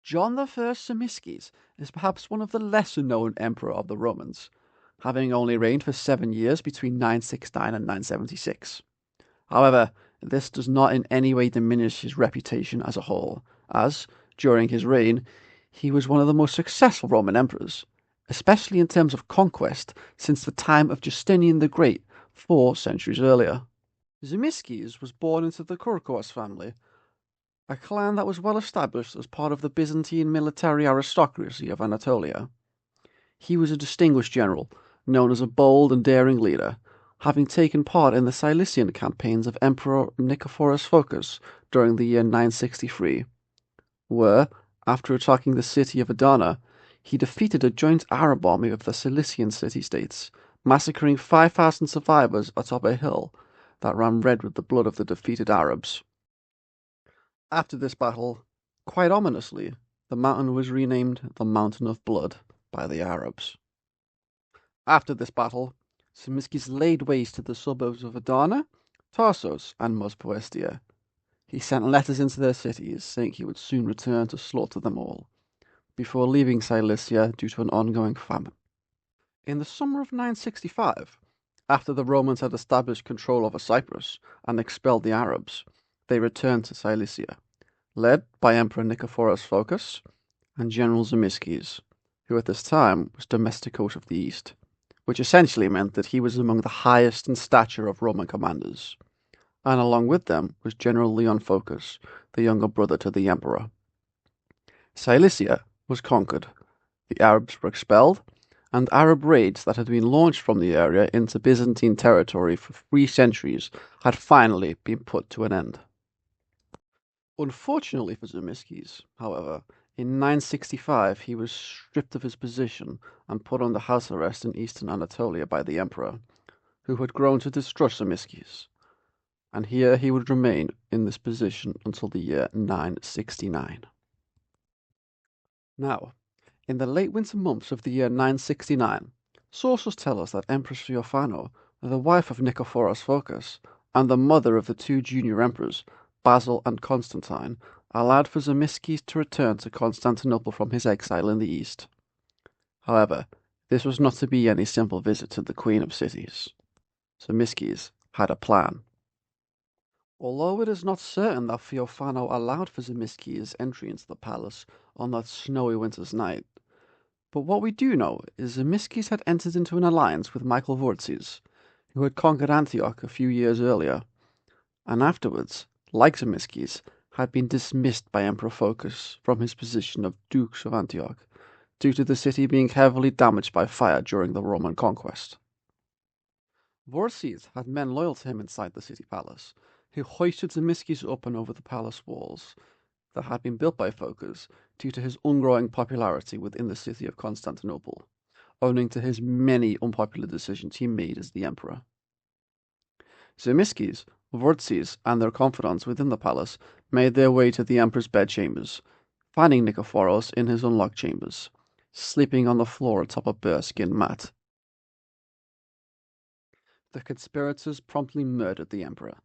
John I Tzimiskes is perhaps one of the lesser-known emperor of the Romans, having only reigned for 7 years between 969 and 976. However, this does not in any way diminish his reputation as a whole, as, during his reign, he was one of the most successful Roman emperors, especially in terms of conquest since the time of Justinian the Great 4 centuries earlier. Tzimiskes was born into the Kurkos family, a clan that was well established as part of the Byzantine military aristocracy of Anatolia. He was a distinguished general, known as a bold and daring leader, having taken part in the Cilician campaigns of Emperor Nicephorus Phocas during the year 963, where, after attacking the city of Adana, he defeated a joint Arab army of the Cilician city-states, massacring 5,000 survivors atop a hill that ran red with the blood of the defeated Arabs. After this battle, quite ominously, the mountain was renamed the Mountain of Blood by the Arabs. After this battle, Tzimiskes laid waste to the suburbs of Adana, Tarsus, and Mospoestia. He sent letters into their cities saying he would soon return to slaughter them all, before leaving Cilicia due to an ongoing famine. In the summer of 965, after the Romans had established control over Cyprus and expelled the Arabs, they returned to Cilicia, led by Emperor Nicephorus Phocas and General Tzimiskes, who at this time was Domesticos of the East, which essentially meant that he was among the highest in stature of Roman commanders, and along with them was General Leon Phocas, the younger brother to the emperor. Cilicia was conquered, the Arabs were expelled, and Arab raids that had been launched from the area into Byzantine territory for 3 centuries had finally been put to an end. Unfortunately for Tzimiskes, however, in 965 he was stripped of his position and put under house arrest in eastern Anatolia by the emperor, who had grown to distrust Tzimiskes, and here he would remain in this position until the year 969. Now, in the late winter months of the year 969, sources tell us that Empress Theophano, the wife of Nicephorus Phocas, and the mother of the 2 junior emperors, Basil and Constantine, allowed for Tzimiskes to return to Constantinople from his exile in the east. However, this was not to be any simple visit to the Queen of Cities. Tzimiskes had a plan. Although it is not certain that Theophano allowed for Tzimiskes' entry into the palace on that snowy winter's night, but what we do know is Tzimiskes had entered into an alliance with Michael Vurtzes, who had conquered Antioch a few years earlier, and afterwards, like Tzimiskes, had been dismissed by Emperor Phocas from his position of Dukes of Antioch, due to the city being heavily damaged by fire during the Roman conquest. Vurtzes had men loyal to him inside the city palace, who hoisted Tzimiskes up and over the palace walls that had been built by Phocas due to his ungrowing popularity within the city of Constantinople, owing to his many unpopular decisions he made as the emperor. Tzimiskes, Vurtzes, and their confidants within the palace made their way to the emperor's bedchambers, finding Nicephoros in his unlocked chambers, sleeping on the floor atop a bearskin mat. The conspirators promptly murdered the emperor,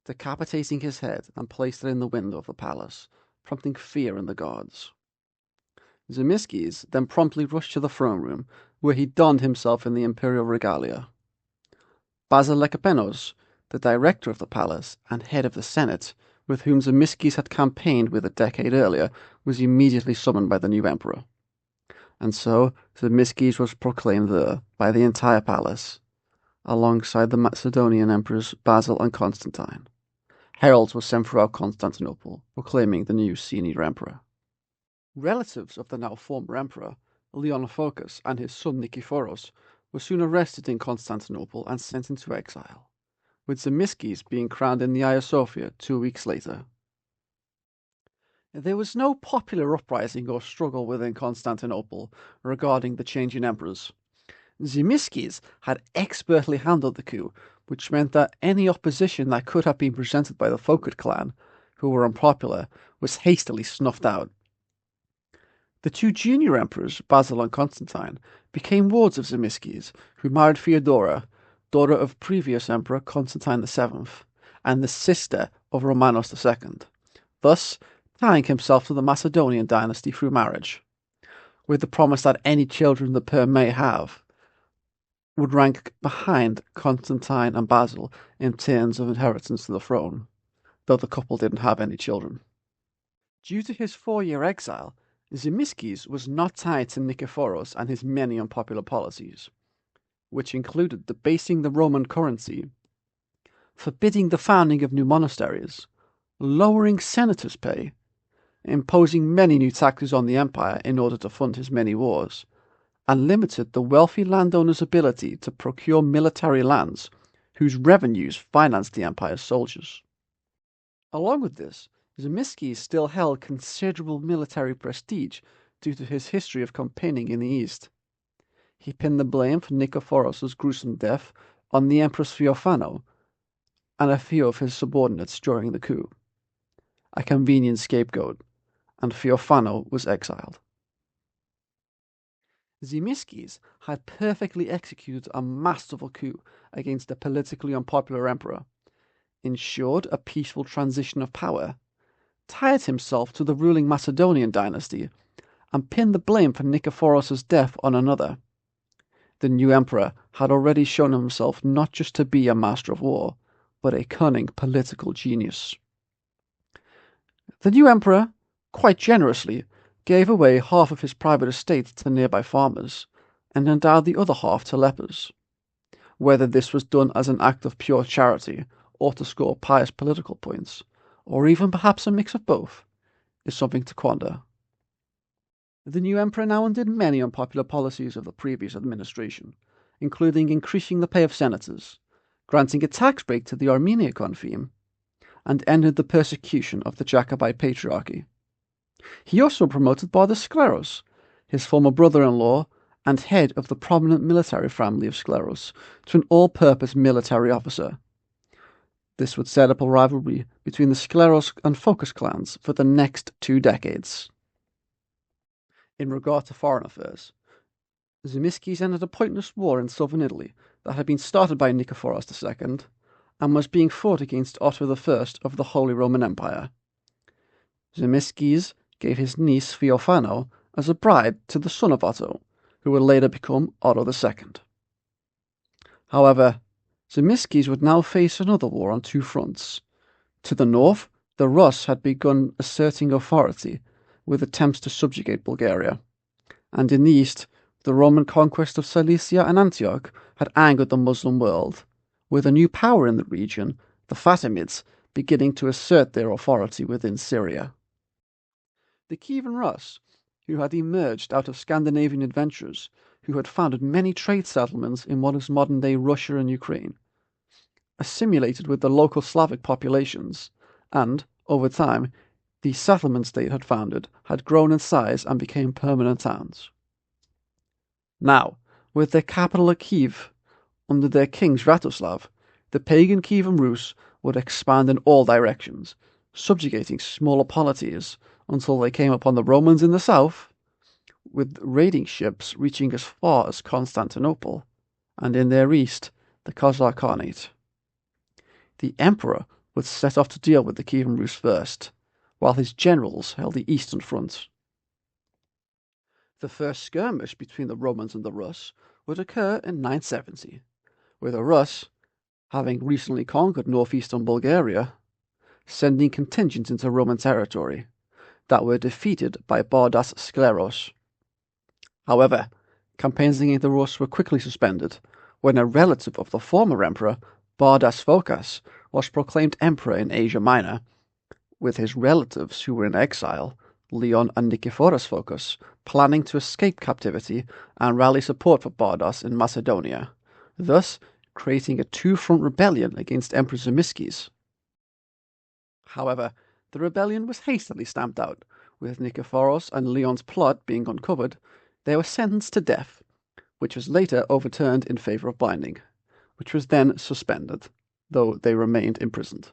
decapitating his head and placed it in the window of the palace, prompting fear in the guards. Tzimiskes then promptly rushed to the throne room, where he donned himself in the imperial regalia. Basil Lecapenos, the director of the palace and head of the Senate, with whom Tzimiskes had campaigned with a decade earlier, was immediately summoned by the new emperor. And so Tzimiskes was proclaimed there by the entire palace, alongside the Macedonian emperors Basil and Constantine. Heralds were sent throughout Constantinople, proclaiming the new senior emperor. Relatives of the now former emperor, Leon Phocas and his son Nikephoros, were soon arrested in Constantinople and sent into exile, with Tzimiskes being crowned in the Hagia Sophia 2 weeks later. There was no popular uprising or struggle within Constantinople regarding the change in emperors. Tzimiskes had expertly handled the coup, which meant that any opposition that could have been presented by the Phocas clan, who were unpopular, was hastily snuffed out. The 2 junior emperors, Basil and Constantine, became wards of Tzimiskes, who married Theodora, daughter of previous emperor Constantine VII, and the sister of Romanos II. Thus, tying himself to the Macedonian dynasty through marriage, with the promise that any children the pair may have would rank behind Constantine and Basil in terms of inheritance to the throne, though the couple didn't have any children. Due to his 4-year exile, Tzimiskes was not tied to Nikephoros and his many unpopular policies, which included debasing the Roman currency, forbidding the founding of new monasteries, lowering senators' pay, imposing many new taxes on the empire in order to fund his many wars, and limited the wealthy landowners' ability to procure military lands whose revenues financed the empire's soldiers. Along with this, Tzimiskes still held considerable military prestige due to his history of campaigning in the east. He pinned the blame for Nikephoros' gruesome death on the Empress Theophano and a few of his subordinates during the coup, a convenient scapegoat, and Theophano was exiled. Tzimiskes had perfectly executed a masterful coup against the politically unpopular emperor, ensured a peaceful transition of power, tied himself to the ruling Macedonian dynasty, and pinned the blame for Nikephoros' death on another. The new emperor had already shown himself not just to be a master of war, but a cunning political genius. The new emperor, quite generously, gave away half of his private estate to nearby farmers, and endowed the other half to lepers. Whether this was done as an act of pure charity, or to score pious political points, or even perhaps a mix of both, is something to ponder. The new emperor now undid many unpopular policies of the previous administration, including increasing the pay of senators, granting a tax break to the Armeniacon theme, and ended the persecution of the Jacobite patriarchy. He also promoted Bardas Skleros, his former brother-in-law and head of the prominent military family of Skleros, to an all-purpose military officer. This would set up a rivalry between the Skleros and Phocas clans for the next 2 decades. In regard to foreign affairs, Tzimiskes ended a pointless war in southern Italy that had been started by Nikephoros II and was being fought against Otto I of the Holy Roman Empire. Tzimiskes gave his niece Theophano as a bride to the son of Otto, who would later become Otto II. However, Tzimiskes would now face another war on 2 fronts. To the north, the Rus had begun asserting authority with attempts to subjugate Bulgaria, and in the east, the Roman conquest of Cilicia and Antioch had angered the Muslim world, with a new power in the region, the Fatimids, beginning to assert their authority within Syria. The Kievan Rus, who had emerged out of Scandinavian adventurers, who had founded many trade settlements in what is modern-day Russia and Ukraine, assimilated with the local Slavic populations, and, over time, the settlements they had founded had grown in size and became permanent towns. Now, with their capital at Kiev, under their king Sviatoslav, the pagan Kievan Rus would expand in all directions, subjugating smaller polities until they came upon the Romans in the south, with raiding ships reaching as far as Constantinople, and in their east, the Khazar Khanate. The emperor would set off to deal with the Kievan Rus first, while his generals held the eastern front. The first skirmish between the Romans and the Rus would occur in 970, with the Rus, having recently conquered northeastern Bulgaria, sending contingents into Roman territory that were defeated by Bardas Skleros. However, campaigns against the Rus were quickly suspended when a relative of the former emperor, Bardas Phocas, was proclaimed emperor in Asia Minor, with his relatives who were in exile, Leon and Nikephoros Phocas, planning to escape captivity and rally support for Bardas in Macedonia, thus creating a 2-front rebellion against Emperor Tzimiskes. However, the rebellion was hastily stamped out. With Nikephoros and Leon's plot being uncovered, they were sentenced to death, which was later overturned in favor of binding, which was then suspended, though they remained imprisoned.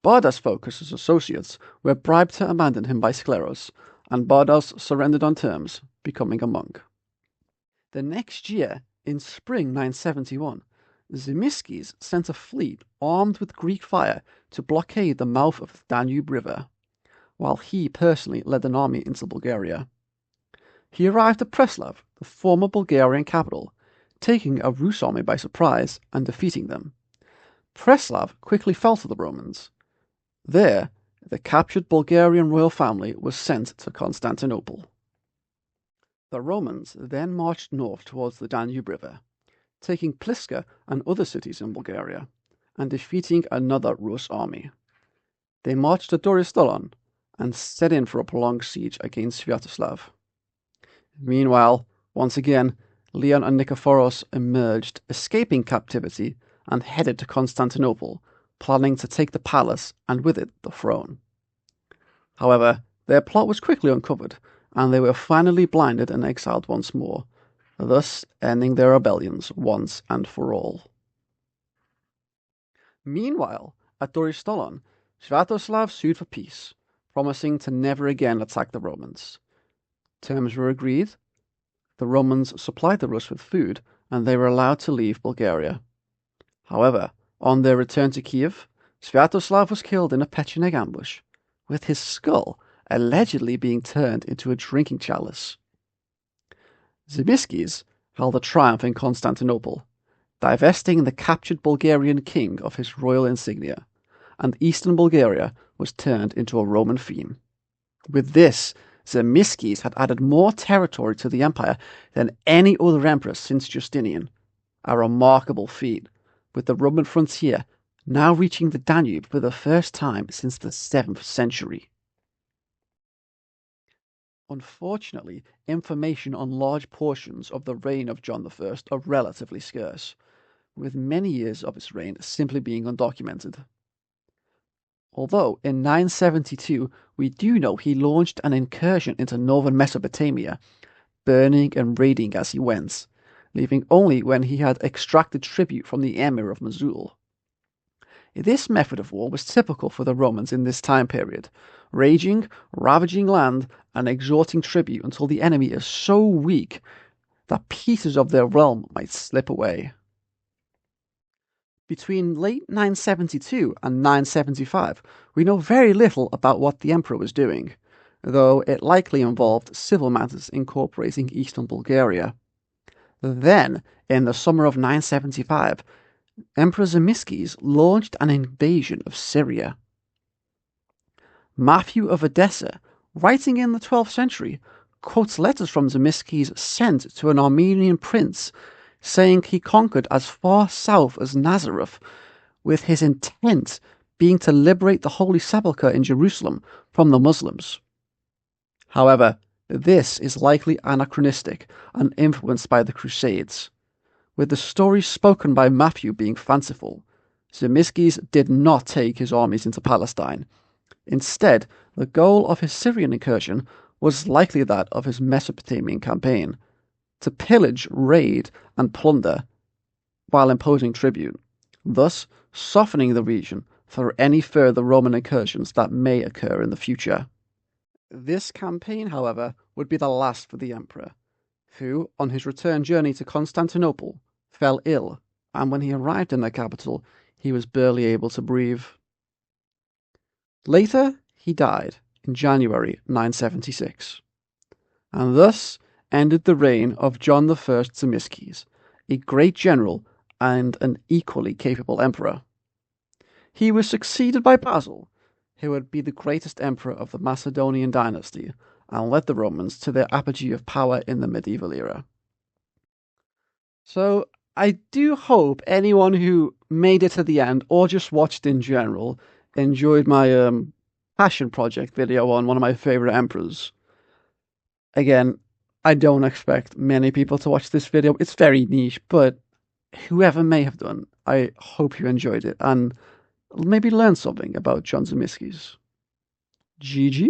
Bardas Phocas' associates were bribed to abandon him by Skleros, and Bardas surrendered on terms, becoming a monk. The next year, in spring 971, Tzimiskes sent a fleet armed with Greek fire to blockade the mouth of the Danube River, while he personally led an army into Bulgaria. He arrived at Preslav, the former Bulgarian capital, taking a Rus army by surprise and defeating them. Preslav quickly fell to the Romans. There, the captured Bulgarian royal family was sent to Constantinople. The Romans then marched north towards the Danube River, taking Pliska and other cities in Bulgaria, and defeating another Rus army. They marched to Doristolon and set in for a prolonged siege against Sviatoslav. Meanwhile, once again, Leon and Nikephoros emerged, escaping captivity, and headed to Constantinople, planning to take the palace and with it the throne. However, their plot was quickly uncovered, and they were finally blinded and exiled once more, thus ending their rebellions once and for all. Meanwhile, at Doristolon, Sviatoslav sued for peace, promising to never again attack the Romans. Terms were agreed. The Romans supplied the Rus with food, and they were allowed to leave Bulgaria. However, on their return to Kiev, Sviatoslav was killed in a Pecheneг ambush, with his skull allegedly being turned into a drinking chalice. Tzimiskes held a triumph in Constantinople, divesting the captured Bulgarian king of his royal insignia, and eastern Bulgaria was turned into a Roman theme. With this, Tzimiskes had added more territory to the empire than any other emperor since Justinian, a remarkable feat, with the Roman frontier now reaching the Danube for the first time since the 7th century. Unfortunately, information on large portions of the reign of John I are relatively scarce, with many years of his reign simply being undocumented. Although in 972 we do know he launched an incursion into northern Mesopotamia, burning and raiding as he went, leaving only when he had extracted tribute from the Emir of Mosul. This method of war was typical for the Romans in this time period, raging, ravaging land, and extorting tribute until the enemy is so weak that pieces of their realm might slip away. Between late 972 and 975, we know very little about what the emperor was doing, though it likely involved civil matters incorporating eastern Bulgaria. Then, in the summer of 975, Emperor Tzimiskes launched an invasion of Syria. Matthew of Edessa, writing in the 12th century, quotes letters from Tzimiskes sent to an Armenian prince, saying he conquered as far south as Nazareth, with his intent being to liberate the Holy Sepulchre in Jerusalem from the Muslims. However, this is likely anachronistic and influenced by the Crusades, with the stories spoken by Matthew being fanciful. Tzimiskes did not take his armies into Palestine. Instead, the goal of his Syrian incursion was likely that of his Mesopotamian campaign, to pillage, raid, and plunder while imposing tribute, thus softening the region for any further Roman incursions that may occur in the future. This campaign, however, would be the last for the emperor, who, on his return journey to Constantinople, fell ill, and when he arrived in the capital, he was barely able to breathe. Later, he died in January 976, and thus ended the reign of John I Tzimiskes, a great general and an equally capable emperor. He was succeeded by Basil, who would be the greatest emperor of the Macedonian dynasty and led the Romans to their apogee of power in the medieval era. So, I do hope anyone who made it to the end, or just watched in general, enjoyed my passion project video on one of my favorite emperors. Again, I don't expect many people to watch this video. It's very niche, but whoever may have done, I hope you enjoyed it and maybe learned something about John Tzimiskes. GG.